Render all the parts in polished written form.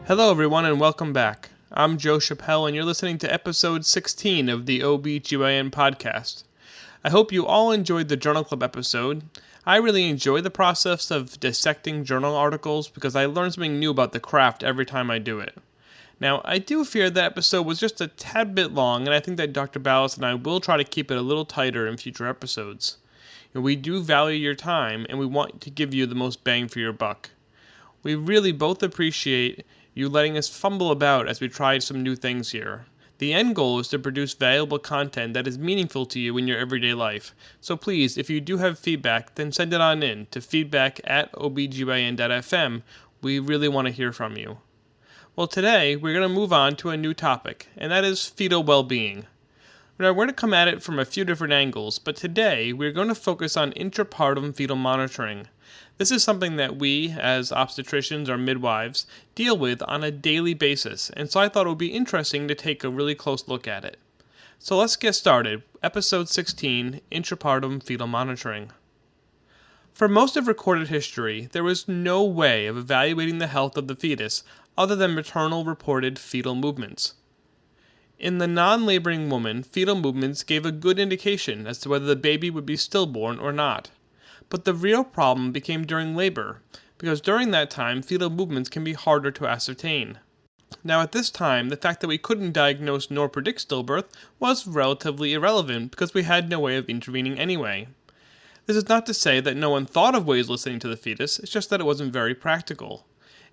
Hello everyone and welcome back. I'm Joe Chappelle and you're listening to episode 16 of the OBGYN podcast. I hope you all enjoyed the Journal Club episode. I really enjoy the process of dissecting journal articles because I learn something new about the craft every time I do it. Now, I do fear that episode was just a tad bit long, and I think that Dr. Ballas and I will try to keep it a little tighter in future episodes. We do value your time, and we want to give you the most bang for your buck. We really both appreciate you letting us fumble about as we try some new things here. The end goal is to produce valuable content that is meaningful to you in your everyday life. So please, if you do have feedback, then send it on in to feedback@obgyn.fm. We really want to hear from you. Well, today we're going to move on to a new topic, and that is fetal well-being. Now, we're going to come at it from a few different angles, but today we're going to focus on intrapartum fetal monitoring. This is something that we, as obstetricians or midwives, deal with on a daily basis, and so I thought it would be interesting to take a really close look at it. So let's get started. Episode 16, Intrapartum Fetal Monitoring. For most of recorded history, there was no way of evaluating the health of the fetus other than maternal reported fetal movements. In the non-laboring woman, fetal movements gave a good indication as to whether the baby would be stillborn or not. But the real problem became during labor, because during that time, fetal movements can be harder to ascertain. Now at this time, the fact that we couldn't diagnose nor predict stillbirth was relatively irrelevant because we had no way of intervening anyway. This is not to say that no one thought of ways listening to the fetus, it's just that it wasn't very practical.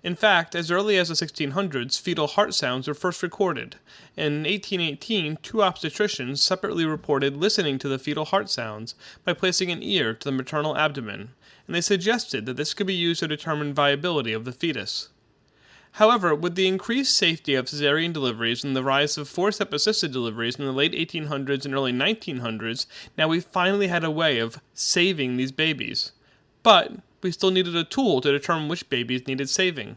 In fact, as early as the 1600s, fetal heart sounds were first recorded, and in 1818, two obstetricians separately reported listening to the fetal heart sounds by placing an ear to the maternal abdomen, and they suggested that this could be used to determine viability of the fetus. However, with the increased safety of cesarean deliveries and the rise of forceps-assisted deliveries in the late 1800s and early 1900s, now we finally had a way of saving these babies. But we still needed a tool to determine which babies needed saving.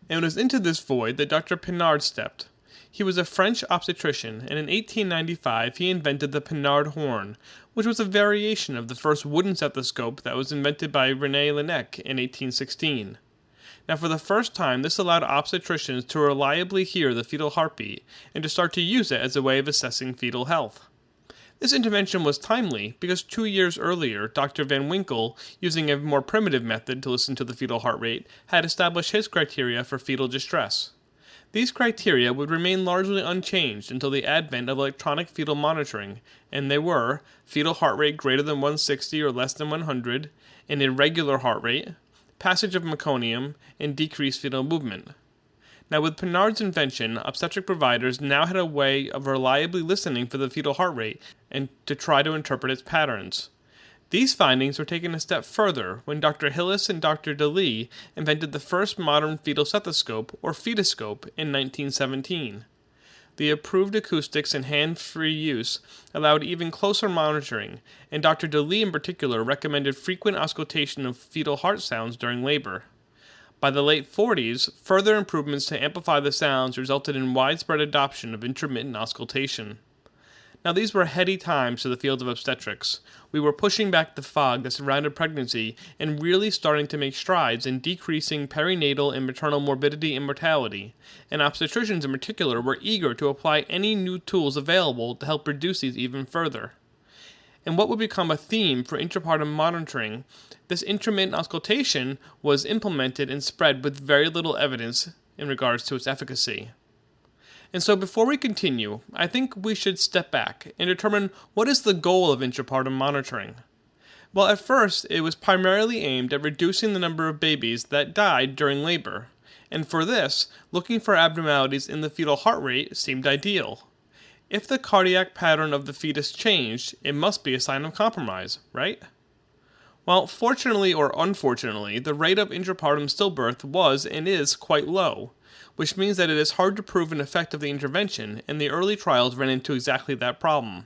And it was into this void that Dr. Pinard stepped. He was a French obstetrician, and in 1895 he invented the Pinard Horn, which was a variation of the first wooden stethoscope that was invented by René Laennec in 1816. Now, for the first time, this allowed obstetricians to reliably hear the fetal heartbeat and to start to use it as a way of assessing fetal health. This intervention was timely because 2 years earlier, Dr. Van Winkle, using a more primitive method to listen to the fetal heart rate, had established his criteria for fetal distress. These criteria would remain largely unchanged until the advent of electronic fetal monitoring, and they were fetal heart rate greater than 160 or less than 100, an irregular heart rate, passage of meconium, and decreased fetal movement. Now, with Pinard's invention, obstetric providers now had a way of reliably listening for the fetal heart rate and to try to interpret its patterns. These findings were taken a step further when Dr. Hillis and Dr. DeLee invented the first modern fetal stethoscope, or fetoscope, in 1917. The approved acoustics and hand-free use allowed even closer monitoring, and Dr. DeLee in particular recommended frequent auscultation of fetal heart sounds during labor. By the late 40s, further improvements to amplify the sounds resulted in widespread adoption of intermittent auscultation. Now, these were heady times to the field of obstetrics. We were pushing back the fog that surrounded pregnancy and really starting to make strides in decreasing perinatal and maternal morbidity and mortality, and obstetricians in particular were eager to apply any new tools available to help reduce these even further. And what would become a theme for intrapartum monitoring, this intermittent auscultation was implemented and spread with very little evidence in regards to its efficacy. And so before we continue, I think we should step back and determine what is the goal of intrapartum monitoring. Well, at first, it was primarily aimed at reducing the number of babies that died during labor, and for this, looking for abnormalities in the fetal heart rate seemed ideal. If the cardiac pattern of the fetus changed, it must be a sign of compromise, right? Well, fortunately or unfortunately, the rate of intrapartum stillbirth was and is quite low, which means that it is hard to prove an effect of the intervention, and the early trials ran into exactly that problem.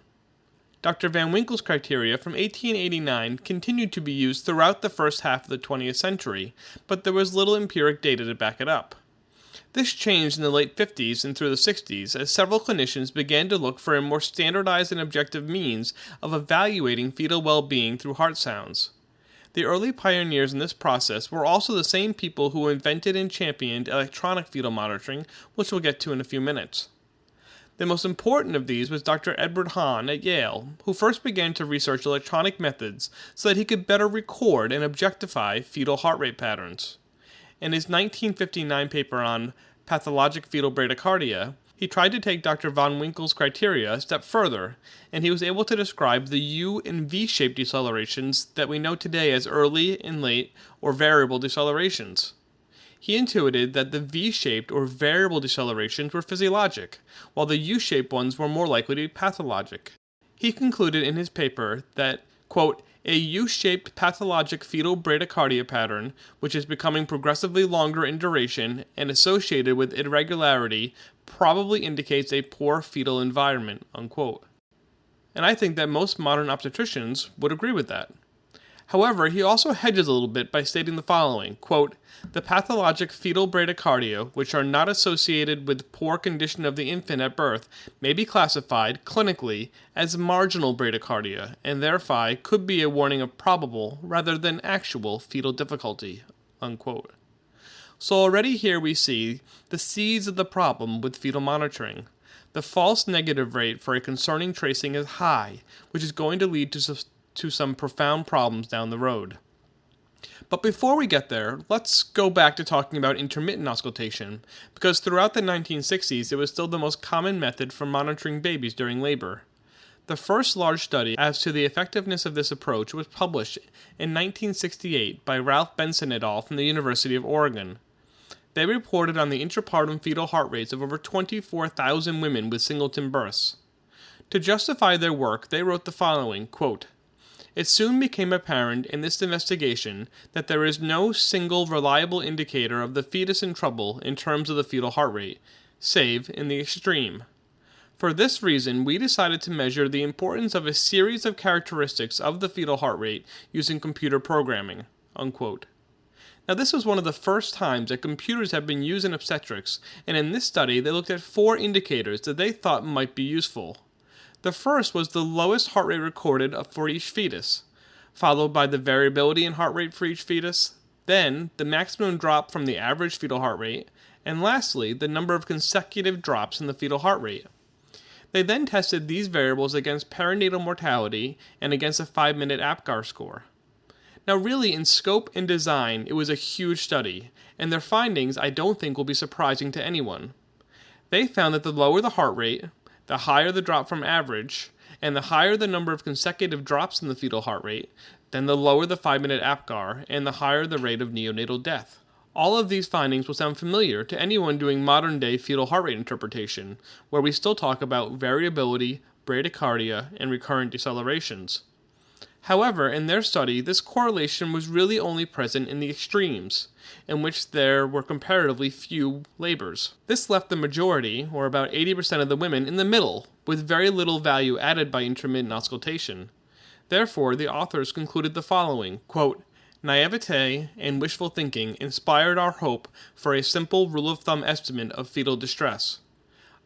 Dr. Van Winkle's criteria from 1889 continued to be used throughout the first half of the 20th century, but there was little empiric data to back it up. This changed in the late 50s and through the 60s as several clinicians began to look for a more standardized and objective means of evaluating fetal well-being through heart sounds. The early pioneers in this process were also the same people who invented and championed electronic fetal monitoring, which we'll get to in a few minutes. The most important of these was Dr. Edward Hahn at Yale, who first began to research electronic methods so that he could better record and objectify fetal heart rate patterns. In his 1959 paper on pathologic fetal bradycardia, he tried to take Dr. von Winkel's criteria a step further, and he was able to describe the U and V-shaped decelerations that we know today as early and late or variable decelerations. He intuited that the V-shaped or variable decelerations were physiologic, while the U-shaped ones were more likely to be pathologic. He concluded in his paper that, quote, a U-shaped pathologic fetal bradycardia pattern, which is becoming progressively longer in duration and associated with irregularity, probably indicates a poor fetal environment, unquote. And I think that most modern obstetricians would agree with that. However, he also hedges a little bit by stating the following, quote, the pathologic fetal bradycardia, which are not associated with poor condition of the infant at birth, may be classified, clinically, as marginal bradycardia, and therefore could be a warning of probable, rather than actual, fetal difficulty, unquote. So already here we see the seeds of the problem with fetal monitoring. The false negative rate for a concerning tracing is high, which is going to lead to some profound problems down the road. But before we get there, let's go back to talking about intermittent auscultation, because throughout the 1960s it was still the most common method for monitoring babies during labor. The first large study as to the effectiveness of this approach was published in 1968 by Ralph Benson et al. From the University of Oregon. They reported on the intrapartum fetal heart rates of over 24,000 women with singleton births. To justify their work, they wrote the following, quote, it soon became apparent in this investigation that there is no single reliable indicator of the fetus in trouble in terms of the fetal heart rate, save in the extreme. For this reason, we decided to measure the importance of a series of characteristics of the fetal heart rate using computer programming, unquote. Now, this was one of the first times that computers have been used in obstetrics, and in this study, they looked at 4 indicators that they thought might be useful. The first was the lowest heart rate recorded for each fetus, followed by the variability in heart rate for each fetus, then the maximum drop from the average fetal heart rate, and lastly, the number of consecutive drops in the fetal heart rate. They then tested these variables against perinatal mortality and against a 5-minute APGAR score. Now really, in scope and design, it was a huge study, and their findings I don't think will be surprising to anyone. They found that the lower the heart rate, the higher the drop from average, and the higher the number of consecutive drops in the fetal heart rate, then the lower the 5-minute APGAR, and the higher the rate of neonatal death. All of these findings will sound familiar to anyone doing modern-day fetal heart rate interpretation, where we still talk about variability, bradycardia, and recurrent decelerations. However, in their study, this correlation was really only present in the extremes, in which there were comparatively few labors. This left the majority, or about 80% of the women, in the middle, with very little value added by intermittent auscultation. Therefore, the authors concluded the following, quote, naivete and wishful thinking inspired our hope for a simple rule-of-thumb estimate of fetal distress.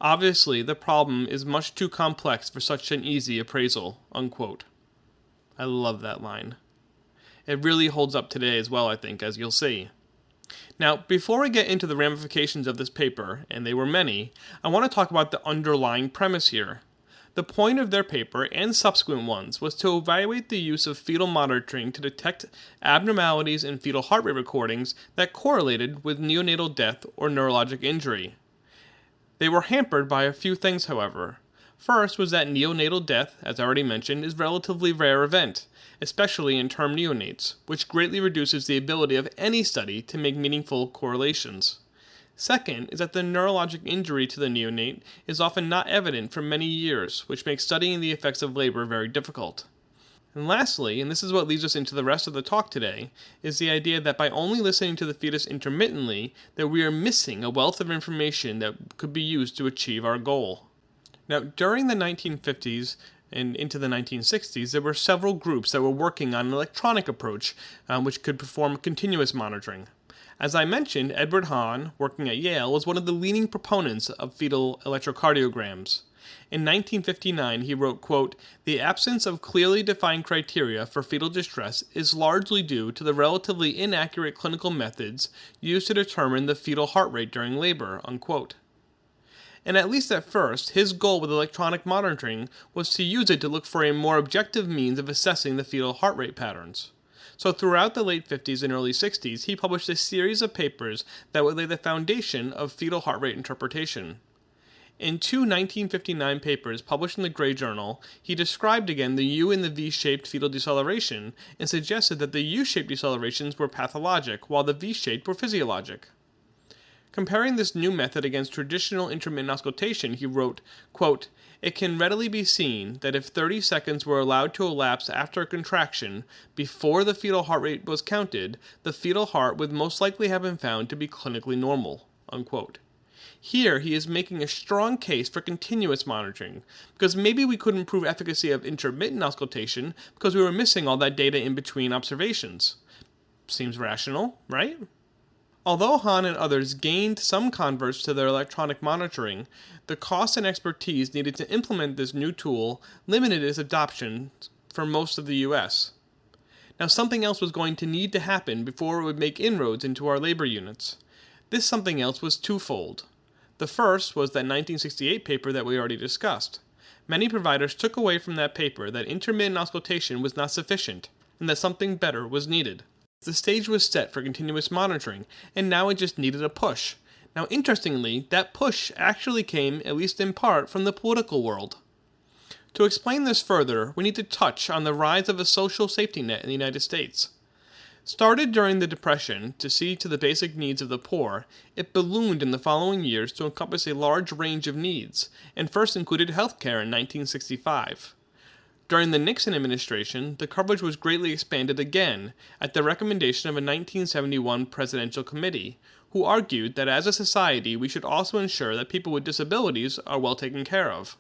Obviously, the problem is much too complex for such an easy appraisal, unquote. I love that line. It really holds up today as well, I think, as you'll see. Now, before we get into the ramifications of this paper, and they were many, I want to talk about the underlying premise here. The point of their paper, and subsequent ones, was to evaluate the use of fetal monitoring to detect abnormalities in fetal heart rate recordings that correlated with neonatal death or neurologic injury. They were hampered by a few things, however. First was that neonatal death, as I already mentioned, is a relatively rare event, especially in term neonates, which greatly reduces the ability of any study to make meaningful correlations. Second is that the neurologic injury to the neonate is often not evident for many years, which makes studying the effects of labor very difficult. And lastly, and this is what leads us into the rest of the talk today, is the idea that by only listening to the fetus intermittently, that we are missing a wealth of information that could be used to achieve our goal. Now, during the 1950s and into the 1960s, there were several groups that were working on an electronic approach which could perform continuous monitoring. As I mentioned, Edward Hahn, working at Yale, was one of the leading proponents of fetal electrocardiograms. In 1959, he wrote, quote, "The absence of clearly defined criteria for fetal distress is largely due to the relatively inaccurate clinical methods used to determine the fetal heart rate during labor," unquote. And at least at first, his goal with electronic monitoring was to use it to look for a more objective means of assessing the fetal heart rate patterns. So throughout the late 50s and early 60s, he published a series of papers that would lay the foundation of fetal heart rate interpretation. In two 1959 papers published in the Gray Journal, he described again the U and the V-shaped fetal deceleration and suggested that the U-shaped decelerations were pathologic while the V-shaped were physiologic. Comparing this new method against traditional intermittent auscultation, he wrote, quote, "It can readily be seen that if 30 seconds were allowed to elapse after a contraction before the fetal heart rate was counted, the fetal heart would most likely have been found to be clinically normal," unquote. Here, he is making a strong case for continuous monitoring, because maybe we couldn't prove efficacy of intermittent auscultation because we were missing all that data in between observations. Seems rational, right? Although Hahn and others gained some converts to their electronic monitoring, the cost and expertise needed to implement this new tool limited its adoption for most of the U.S. Now, something else was going to need to happen before it would make inroads into our labor units. This something else was twofold. The first was that 1968 paper that we already discussed. Many providers took away from that paper that intermittent auscultation was not sufficient, and that something better was needed. The stage was set for continuous monitoring, and now it just needed a push. Now, interestingly, that push actually came, at least in part, from the political world. To explain this further, we need to touch on the rise of a social safety net in the United States. Started during the Depression to see to the basic needs of the poor, it ballooned in the following years to encompass a large range of needs, and first included health care in 1965. During the Nixon administration, the coverage was greatly expanded again at the recommendation of a 1971 presidential committee, who argued that as a society we should also ensure that people with disabilities are well taken care of.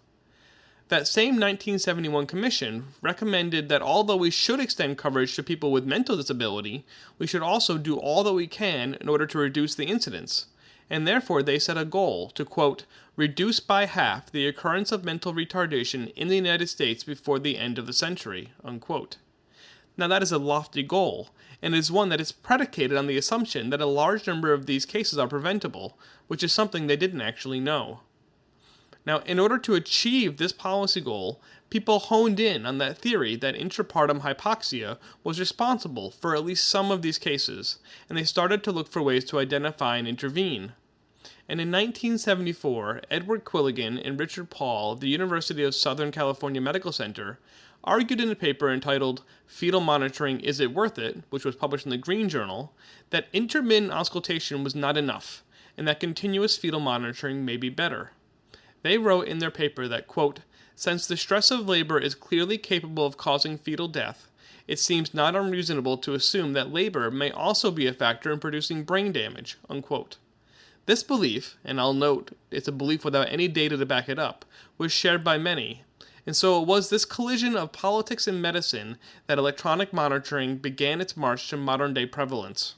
That same 1971 commission recommended that although we should extend coverage to people with mental disability, we should also do all that we can in order to reduce the incidence, and therefore they set a goal to, quote, "reduce by half the occurrence of mental retardation in the United States before the end of the century," unquote. Now that is a lofty goal, and it is one that is predicated on the assumption that a large number of these cases are preventable, which is something they didn't actually know. Now, in order to achieve this policy goal, people honed in on that theory that intrapartum hypoxia was responsible for at least some of these cases, and they started to look for ways to identify and intervene. And in 1974, Edward Quilligan and Richard Paul of the University of Southern California Medical Center argued in a paper entitled "Fetal Monitoring, Is It Worth It?", which was published in the Green Journal, that intermittent auscultation was not enough, and that continuous fetal monitoring may be better. They wrote in their paper that, quote, "Since the stress of labor is clearly capable of causing fetal death, it seems not unreasonable to assume that labor may also be a factor in producing brain damage," unquote. This belief, and I'll note it's a belief without any data to back it up, was shared by many, and so it was this collision of politics and medicine that electronic monitoring began its march to modern-day prevalence.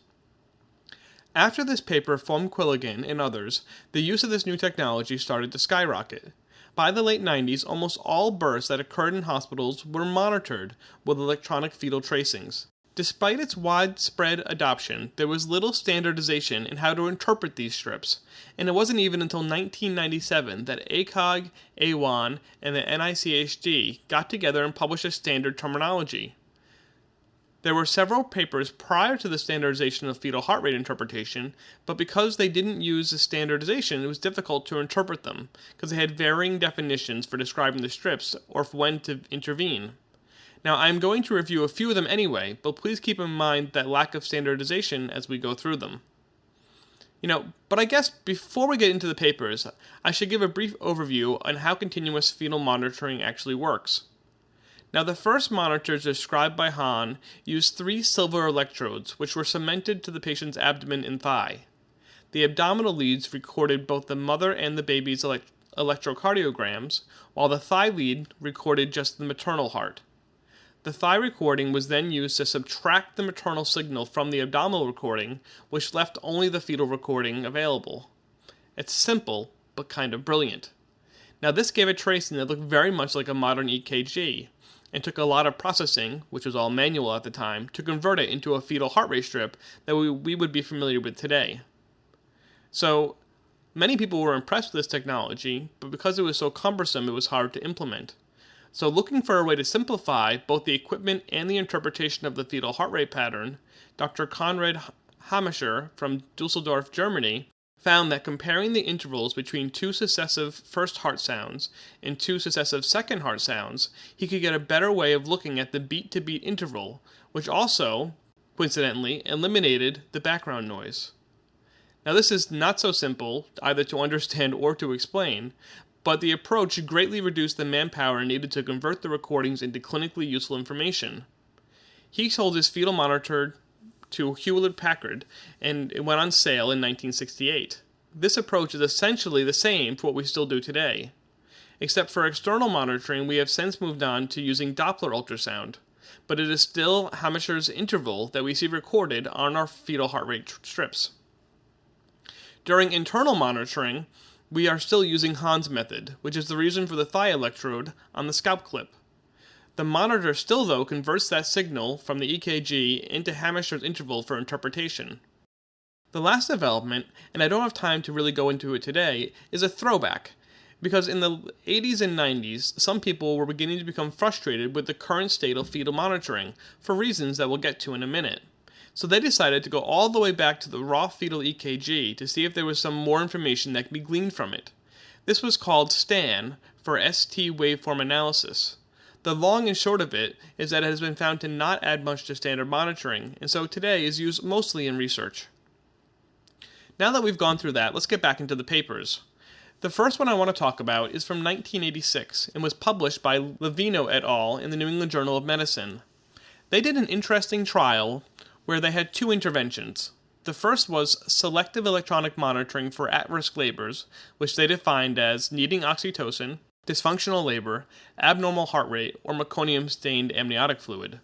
After this paper from Quilligan and others, the use of this new technology started to skyrocket. By the late 90s, almost all births that occurred in hospitals were monitored with electronic fetal tracings. Despite its widespread adoption, there was little standardization in how to interpret these strips, and it wasn't even until 1997 that ACOG, AWAN, and the NICHD got together and published a standard terminology. There were several papers prior to the standardization of fetal heart rate interpretation, but because they didn't use the standardization, it was difficult to interpret them, because they had varying definitions for describing the strips or for when to intervene. Now, I'm going to review a few of them anyway, but please keep in mind that lack of standardization as we go through them. But I guess before we get into the papers, I should give a brief overview on how continuous fetal monitoring actually works. Now, the first monitors described by Hahn used 3 silver electrodes, which were cemented to the patient's abdomen and thigh. The abdominal leads recorded both the mother and the baby's electrocardiograms, while the thigh lead recorded just the maternal heart. The thigh recording was then used to subtract the maternal signal from the abdominal recording, which left only the fetal recording available. It's simple, but kind of brilliant. Now this gave a tracing that looked very much like a modern EKG, and took a lot of processing, which was all manual at the time, to convert it into a fetal heart rate strip that we would be familiar with today. So, many people were impressed with this technology, but because it was so cumbersome, it was hard to implement. So looking for a way to simplify both the equipment and the interpretation of the fetal heart rate pattern, Dr. Konrad Hamischer from Dusseldorf, Germany, found that comparing the intervals between two successive first heart sounds and two successive second heart sounds, he could get a better way of looking at the beat-to-beat interval, which also, coincidentally, eliminated the background noise. Now this is not so simple, either to understand or to explain, but the approach greatly reduced the manpower needed to convert the recordings into clinically useful information. He sold his fetal monitor to Hewlett-Packard, and it went on sale in 1968. This approach is essentially the same for what we still do today. Except for external monitoring, we have since moved on to using doppler ultrasound, but it is still Hamischer's interval that we see recorded on our fetal heart rate strips. During internal monitoring, we are still using Hahn's method, which is the reason for the thigh electrode on the scalp clip. The monitor still, though, converts that signal from the EKG into Hamischer's interval for interpretation. The last development, and I don't have time to really go into it today, is a throwback, because in the 80s and 90s, some people were beginning to become frustrated with the current state of fetal monitoring, for reasons that we'll get to in a minute. So they decided to go all the way back to the raw fetal EKG to see if there was some more information that could be gleaned from it. This was called STAN, for ST waveform analysis. The long and short of it is that it has been found to not add much to standard monitoring, and so today is used mostly in research. Now that we've gone through that, let's get back into the papers. The first one I want to talk about is from 1986 and was published by Levino et al. In the New England Journal of Medicine. They did an interesting trial where they had two interventions. The first was selective electronic monitoring for at-risk labors, which they defined as needing oxytocin, dysfunctional labor, abnormal heart rate, or meconium-stained amniotic fluid.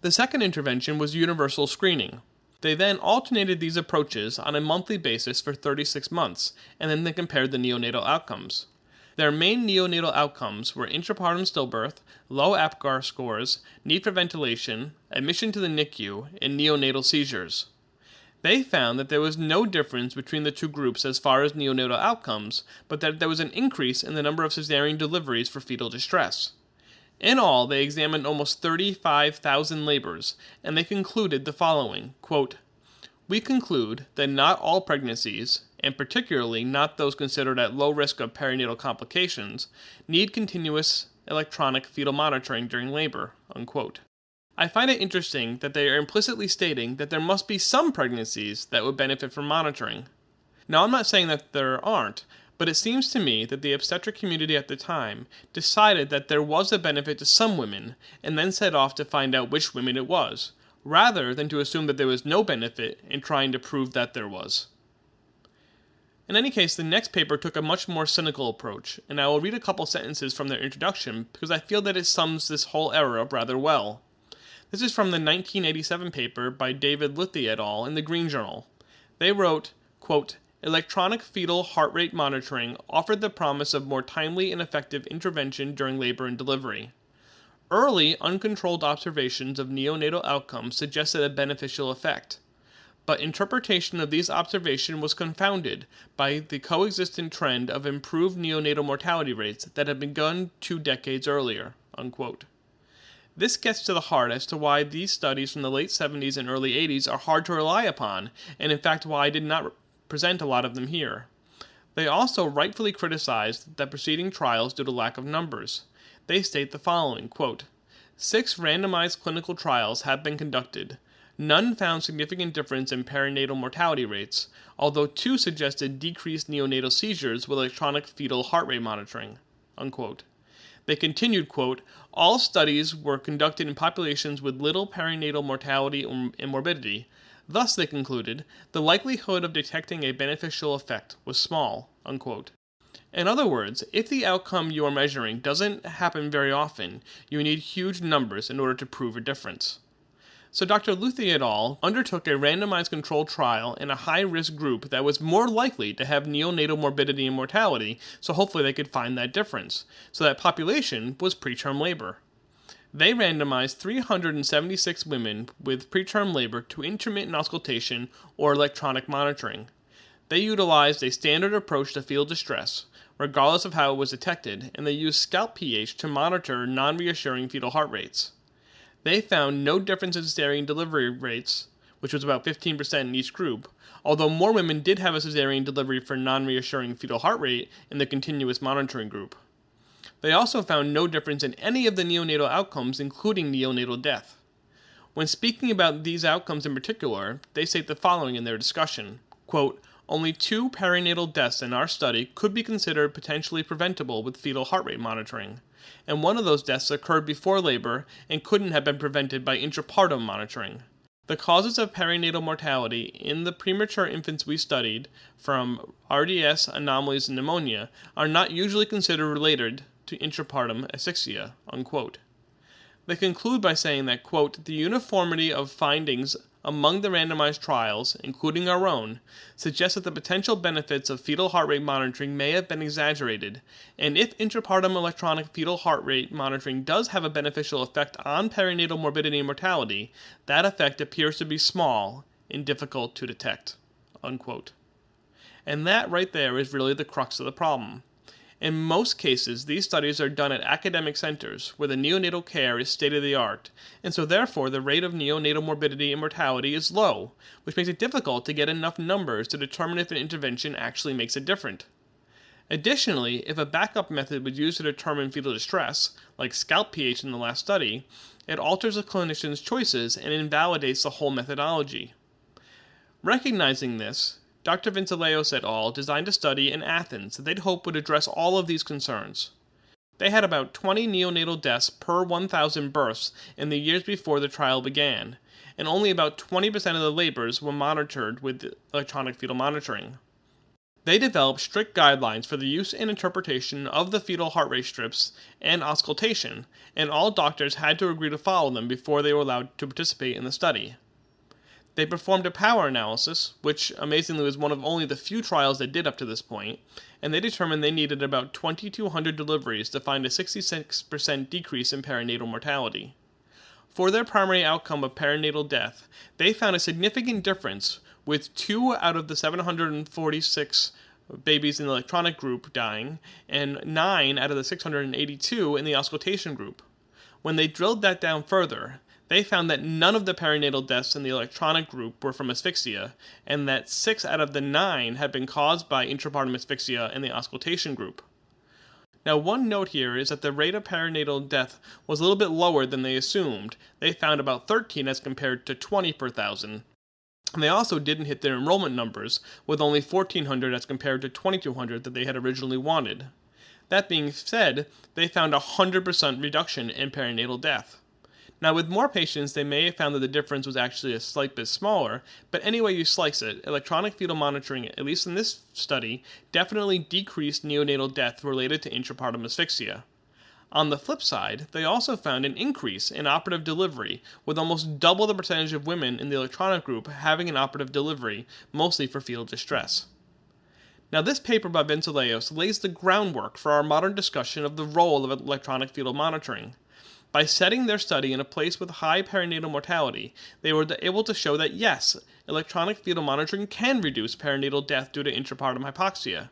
The second intervention was universal screening. They then alternated these approaches on a monthly basis for 36 months, and then they compared the neonatal outcomes. Their main neonatal outcomes were intrapartum stillbirth, low APGAR scores, need for ventilation, admission to the NICU, and neonatal seizures. They found that there was no difference between the two groups as far as neonatal outcomes, but that there was an increase in the number of cesarean deliveries for fetal distress. In all, they examined almost 35,000 labors, and they concluded the following, quote, "We conclude that not all pregnancies, and particularly not those considered at low risk of perinatal complications, need continuous electronic fetal monitoring during labor," unquote. I find it interesting that they are implicitly stating that there must be some pregnancies that would benefit from monitoring. Now, I'm not saying that there aren't, but it seems to me that the obstetric community at the time decided that there was a benefit to some women and then set off to find out which women it was, rather than to assume that there was no benefit in trying to prove that there was. In any case, the next paper took a much more cynical approach, and I will read a couple sentences from their introduction because I feel that it sums this whole era rather well. This is from the 1987 paper by David Lithi et al. In the Green Journal. They wrote, quote, "Electronic fetal heart rate monitoring offered the promise of more timely and effective intervention during labor and delivery. Early, uncontrolled observations of neonatal outcomes suggested a beneficial effect, but interpretation of these observations was confounded by the coexistent trend of improved neonatal mortality rates that had begun 2 decades earlier," unquote. This gets to the heart as to why these studies from the late 70s and early 80s are hard to rely upon, and in fact why I did not present a lot of them here. They also rightfully criticized the preceding trials due to lack of numbers. They state the following, quote, 6 randomized clinical trials have been conducted. None found significant difference in perinatal mortality rates, although 2 suggested decreased neonatal seizures with electronic fetal heart rate monitoring," unquote. They continued, quote, "All studies were conducted in populations with little perinatal mortality and morbidity. Thus, they concluded, the likelihood of detecting a beneficial effect was small," unquote. In other words, if the outcome you are measuring doesn't happen very often, you need huge numbers in order to prove a difference. So Dr. Luthi et al. Undertook a randomized controlled trial in a high-risk group that was more likely to have neonatal morbidity and mortality, so hopefully they could find that difference. So that population was preterm labor. They randomized 376 women with preterm labor to intermittent auscultation or electronic monitoring. They utilized a standard approach to fetal distress, regardless of how it was detected, and they used scalp pH to monitor non-reassuring fetal heart rates. They found no difference in cesarean delivery rates, which was about 15% in each group, although more women did have a cesarean delivery for non-reassuring fetal heart rate in the continuous monitoring group. They also found no difference in any of the neonatal outcomes, including neonatal death. When speaking about these outcomes in particular, they state the following in their discussion, quote, "Only 2 perinatal deaths in our study could be considered potentially preventable with fetal heart rate monitoring, and one of those deaths occurred before labor and couldn't have been prevented by intrapartum monitoring. The causes of perinatal mortality in the premature infants we studied, from RDS, anomalies, and pneumonia, are not usually considered related to intrapartum asphyxia," unquote. They conclude by saying that, quote, "The uniformity of findings among the randomized trials, including our own, suggests that the potential benefits of fetal heart rate monitoring may have been exaggerated, and if intrapartum electronic fetal heart rate monitoring does have a beneficial effect on perinatal morbidity and mortality, that effect appears to be small and difficult to detect," unquote. And that right there is really the crux of the problem. In most cases, these studies are done at academic centers where the neonatal care is state-of-the-art, and so therefore the rate of neonatal morbidity and mortality is low, which makes it difficult to get enough numbers to determine if an intervention actually makes a difference. Additionally, if a backup method was used to determine fetal distress, like scalp pH in the last study, it alters the clinician's choices and invalidates the whole methodology. Recognizing this, Dr. Vinceleos et al. Designed a study in Athens that they'd hope would address all of these concerns. They had about 20 neonatal deaths per 1,000 births in the years before the trial began, and only about 20% of the labors were monitored with electronic fetal monitoring. They developed strict guidelines for the use and interpretation of the fetal heart rate strips and auscultation, and all doctors had to agree to follow them before they were allowed to participate in the study. They performed a power analysis, which amazingly was one of only the few trials they did up to this point, and they determined they needed about 2,200 deliveries to find a 66% decrease in perinatal mortality. For their primary outcome of perinatal death, they found a significant difference, with 2 out of the 746 babies in the electronic group dying, and 9 out of the 682 in the auscultation group. When they drilled that down further, they found that none of the perinatal deaths in the electronic group were from asphyxia, and that 6 out of the 9 had been caused by intrapartum asphyxia in the auscultation group. Now, one note here is that the rate of perinatal death was a little bit lower than they assumed. They found about 13 as compared to 20 per thousand. And they also didn't hit their enrollment numbers, with only 1,400 as compared to 2,200 that they had originally wanted. That being said, they found a 100% reduction in perinatal death. Now, with more patients, they may have found that the difference was actually a slight bit smaller, but any way you slice it, electronic fetal monitoring, at least in this study, definitely decreased neonatal death related to intrapartum asphyxia. On the flip side, they also found an increase in operative delivery, with almost double the percentage of women in the electronic group having an operative delivery, mostly for fetal distress. Now, this paper by Vinceleos lays the groundwork for our modern discussion of the role of electronic fetal monitoring. By setting their study in a place with high perinatal mortality, they were able to show that yes, electronic fetal monitoring can reduce perinatal death due to intrapartum hypoxia.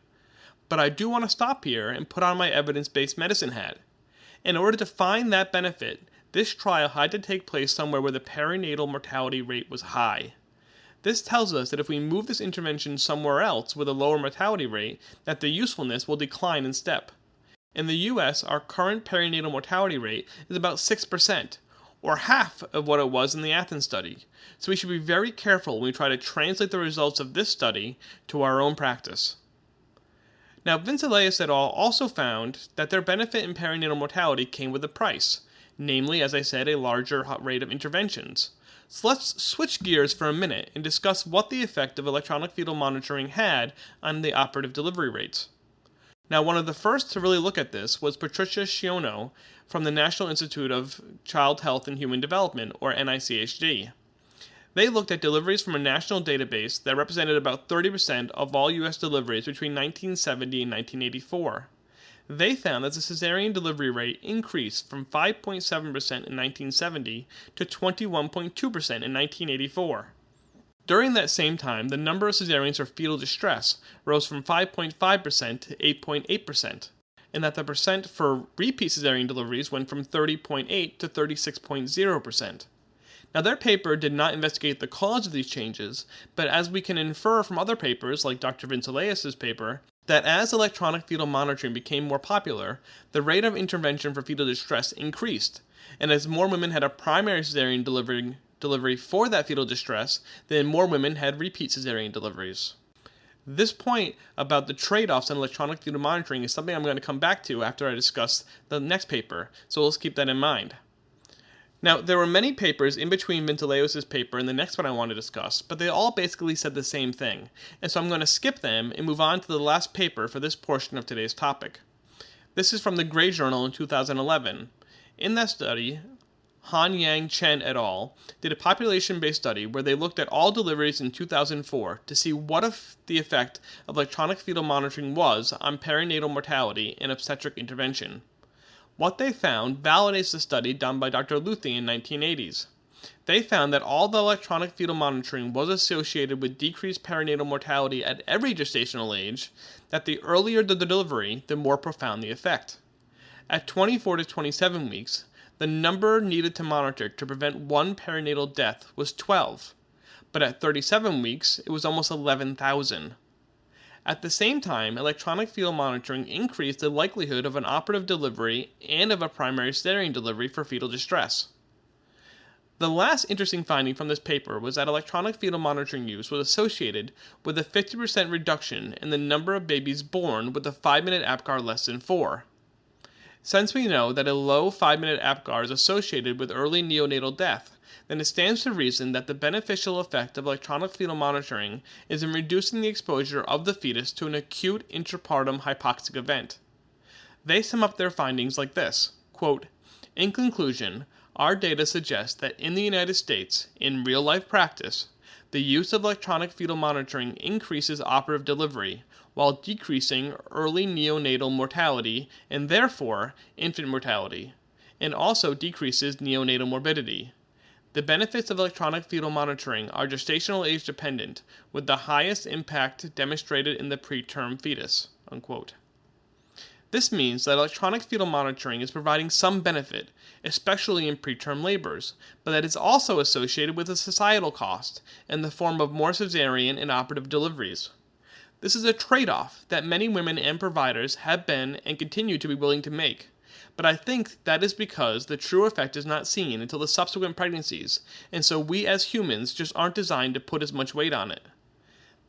But I do want to stop here and put on my evidence-based medicine hat. In order to find that benefit, this trial had to take place somewhere where the perinatal mortality rate was high. This tells us that if we move this intervention somewhere else with a lower mortality rate, that the usefulness will decline in step. In the US, our current perinatal mortality rate is about 6%, or half of what it was in the Athens study, so we should be very careful when we try to translate the results of this study to our own practice. Now, Vinceleos et al. Also found that their benefit in perinatal mortality came with a price, namely, as I said, a larger rate of interventions. So let's switch gears for a minute and discuss what the effect of electronic fetal monitoring had on the operative delivery rates. Now, one of the first to really look at this was Patricia Schiono from the National Institute of Child Health and Human Development, or NICHD. They looked at deliveries from a national database that represented about 30% of all U.S. deliveries between 1970 and 1984. They found that the cesarean delivery rate increased from 5.7% in 1970 to 21.2% in 1984. During that same time, the number of cesareans for fetal distress rose from 5.5% to 8.8%, and that the percent for repeat cesarean deliveries went from 30.8 to 36.0%. Now, their paper did not investigate the cause of these changes, but as we can infer from other papers, like Dr. Vincelius' paper, that as electronic fetal monitoring became more popular, the rate of intervention for fetal distress increased, and as more women had a primary cesarean delivery for that fetal distress, then more women had repeat cesarean deliveries. This point about the trade-offs in electronic fetal monitoring is something I'm going to come back to after I discuss the next paper, so let's keep that in mind. Now, there were many papers in between Vincelius' paper and the next one I want to discuss, but they all basically said the same thing, and so I'm going to skip them and move on to the last paper for this portion of today's topic. This is from the Gray Journal in 2011. In that study, Han Yang Chen et al. Did a population-based study where they looked at all deliveries in 2004 to see what the effect of electronic fetal monitoring was on perinatal mortality and obstetric intervention. What they found validates the study done by Dr. Luthi in the 1980s. They found that all the electronic fetal monitoring was associated with decreased perinatal mortality at every gestational age, that the earlier the delivery, the more profound the effect. At 24 to 27 weeks, the number needed to monitor to prevent one perinatal death was 12, but at 37 weeks, it was almost 11,000. At the same time, electronic fetal monitoring increased the likelihood of an operative delivery and of a primary cesarean delivery for fetal distress. The last interesting finding from this paper was that electronic fetal monitoring use was associated with a 50% reduction in the number of babies born with a 5-minute APGAR less than 4. Since we know that a low 5-minute APGAR is associated with early neonatal death, then it stands to reason that the beneficial effect of electronic fetal monitoring is in reducing the exposure of the fetus to an acute intrapartum hypoxic event. They sum up their findings like this, quote, "In conclusion, our data suggests that in the United States, in real-life practice, the use of electronic fetal monitoring increases operative delivery, while decreasing early neonatal mortality and therefore infant mortality, and also decreases neonatal morbidity. The benefits of electronic fetal monitoring are gestational age dependent, with the highest impact demonstrated in the preterm fetus." Unquote. This means that electronic fetal monitoring is providing some benefit, especially in preterm labors, but that it's also associated with a societal cost in the form of more cesarean and operative deliveries. This is a trade-off that many women and providers have been and continue to be willing to make. But I think that is because the true effect is not seen until the subsequent pregnancies, and so we as humans just aren't designed to put as much weight on it.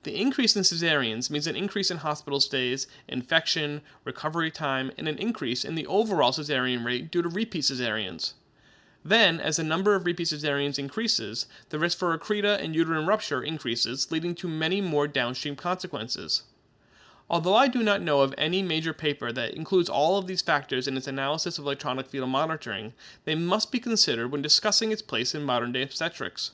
The increase in cesareans means an increase in hospital stays, infection, recovery time, and an increase in the overall cesarean rate due to repeat cesareans. Then, as the number of repeat cesareans increases, the risk for accreta and uterine rupture increases, leading to many more downstream consequences. Although I do not know of any major paper that includes all of these factors in its analysis of electronic fetal monitoring, they must be considered when discussing its place in modern-day obstetrics.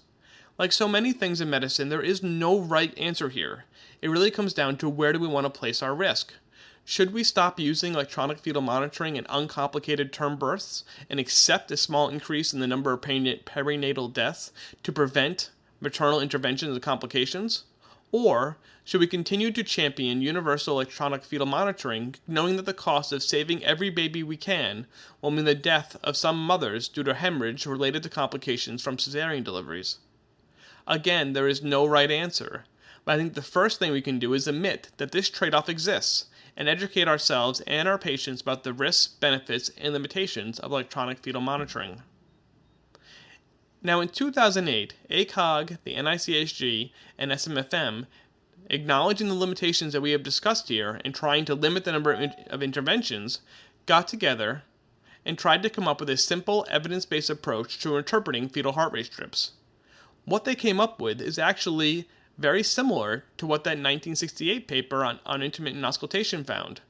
Like so many things in medicine, there is no right answer here. It really comes down to where do we want to place our risk. Should we stop using electronic fetal monitoring in uncomplicated term births and accept a small increase in the number of perinatal deaths to prevent maternal interventions and complications? Or should we continue to champion universal electronic fetal monitoring, knowing that the cost of saving every baby we can will mean the death of some mothers due to hemorrhage related to complications from cesarean deliveries? Again, there is no right answer, but I think the first thing we can do is admit that this trade-off exists and educate ourselves and our patients about the risks, benefits, and limitations of electronic fetal monitoring. Now, in 2008, ACOG, the NICHG, and SMFM, acknowledging the limitations that we have discussed here and trying to limit the number of interventions, got together and tried to come up with a simple, evidence-based approach to interpreting fetal heart rate strips. What they came up with is actually very similar to what that 1968 paper on intermittent auscultation found.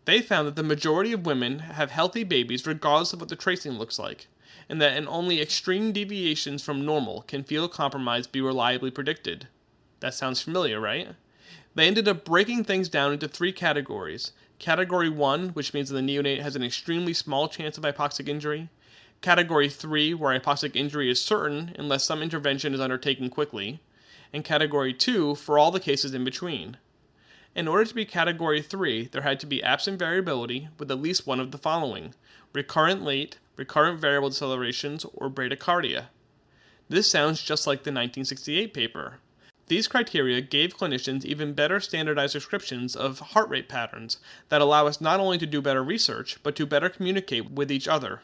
They found that the majority of women have healthy babies regardless of what the tracing looks like, and that in only extreme deviations from normal can fetal compromise be reliably predicted. That sounds familiar, right? They ended up breaking things down into 3 categories. Category 1, which means that the neonate has an extremely small chance of hypoxic injury. Category 3, where hypoxic injury is certain unless some intervention is undertaken quickly. And Category 2, for all the cases in between. In order to be Category 3, there had to be absent variability with at least one of the following: recurrent late, recurrent variable decelerations, or bradycardia. This sounds just like the 1968 paper. These criteria gave clinicians even better standardized descriptions of heart rate patterns that allow us not only to do better research, but to better communicate with each other.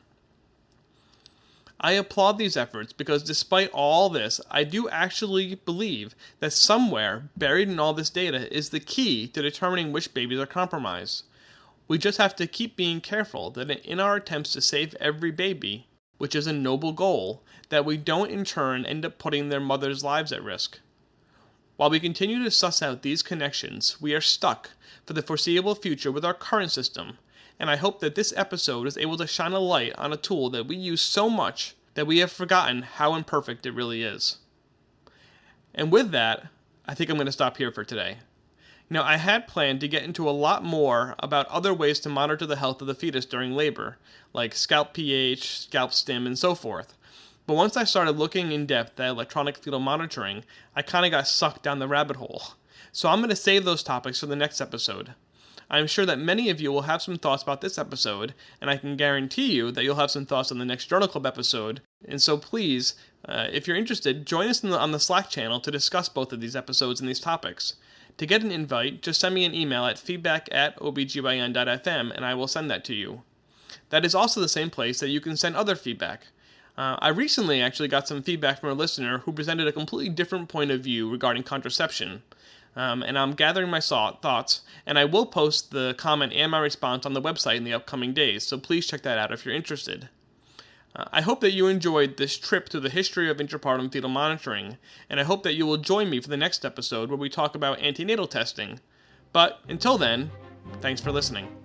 I applaud these efforts because despite all this, I do actually believe that somewhere buried in all this data is the key to determining which babies are compromised. We just have to keep being careful that in our attempts to save every baby, which is a noble goal, that we don't in turn end up putting their mothers' lives at risk. While we continue to suss out these connections, we are stuck for the foreseeable future with our current system, and I hope that this episode is able to shine a light on a tool that we use so much that we have forgotten how imperfect it really is. And with that, I think I'm going to stop here for today. I had planned to get into a lot more about other ways to monitor the health of the fetus during labor, like scalp pH, scalp stim, and so forth. But once I started looking in depth at electronic fetal monitoring, I kind of got sucked down the rabbit hole. So I'm going to save those topics for the next episode. I'm sure that many of you will have some thoughts about this episode, and I can guarantee you that you'll have some thoughts on the next Journal Club episode. And so please, if you're interested, join us on the Slack channel to discuss both of these episodes and these topics. To get an invite, just send me an email at feedback@obgyn.fm and I will send that to you. That is also the same place that you can send other feedback. I recently actually got some feedback from a listener who presented a completely different point of view regarding contraception. And I'm gathering my thoughts, and I will post the comment and my response on the website in the upcoming days, so please check that out if you're interested. I hope that you enjoyed this trip through the history of intrapartum fetal monitoring, and I hope that you will join me for the next episode where we talk about antenatal testing. But until then, thanks for listening.